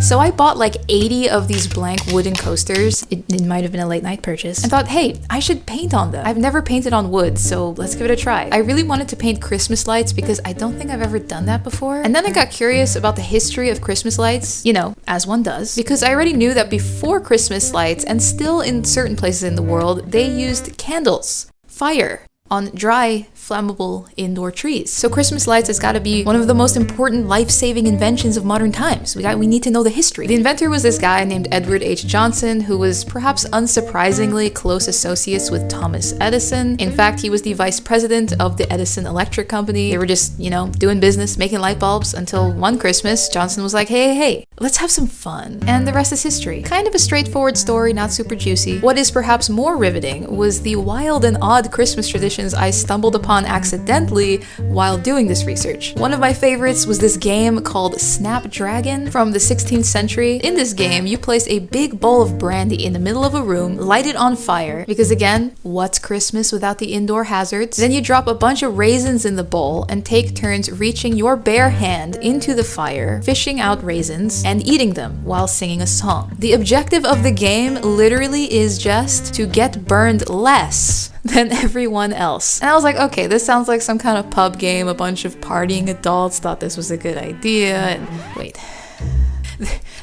So I bought like 80 of these blank wooden coasters. It might have been a late night purchase. And thought, hey, I should paint on them. I've never painted on wood, so let's give it a try. I really wanted to paint Christmas lights because I don't think I've ever done that before. And then I got curious about the history of Christmas lights, you know, as one does, because I already knew that before Christmas lights, and still in certain places in the world, they used candles, fire, on dry, flammable indoor trees. So Christmas lights has got to be one of the most important life-saving inventions of modern times. We need to know the history. The inventor was this guy named Edward H. Johnson, who was perhaps unsurprisingly close associates with Thomas Edison. In fact, he was the vice president of the Edison Electric Company. They were just, you know, doing business, making light bulbs, until one Christmas, Johnson was like, hey, let's have some fun. And the rest is history. Kind of a straightforward story, not super juicy. What is perhaps more riveting was the wild and odd Christmas traditions I stumbled upon accidentally while doing this research. One of my favorites was this game called Snapdragon from the 16th century. In this game, you place a big bowl of brandy in the middle of a room, light it on fire, because again, what's Christmas without the indoor hazards? Then you drop a bunch of raisins in the bowl and take turns reaching your bare hand into the fire, fishing out raisins, and eating them while singing a song. The objective of the game literally is just to get burned less than everyone else. And I was like, okay, this sounds like some kind of pub game. A bunch of partying adults thought this was a good idea. And wait,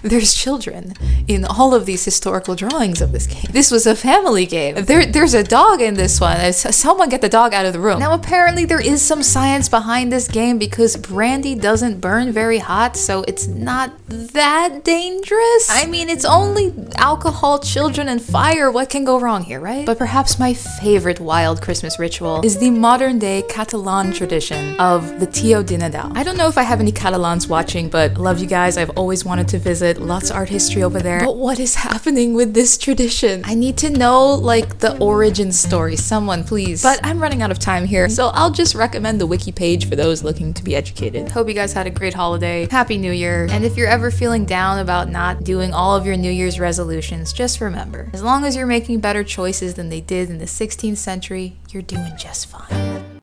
there's children in all of these historical drawings of this game. This was a family game. There's a dog in this one. Someone get the dog out of the room. Now apparently there is some science behind this game because brandy doesn't burn very hot, so it's not that dangerous. I mean, it's only alcohol, children, and fire. What can go wrong here, right? But perhaps my favorite wild Christmas ritual is the modern day Catalan tradition of the Tio de Nadal. I don't know if I have any Catalans watching, but love you guys. I've always wanted to visit. Lots of art history over there. But what is happening with this tradition? I need to know, like, the origin story. Someone, please. But I'm running out of time here, so I'll just recommend the wiki page for those looking to be educated. Hope you guys had a great holiday. Happy New Year. And if you're ever feeling down about not doing all of your New Year's resolutions, just remember, as long as you're making better choices than they did in the 16th century, you're doing just fine.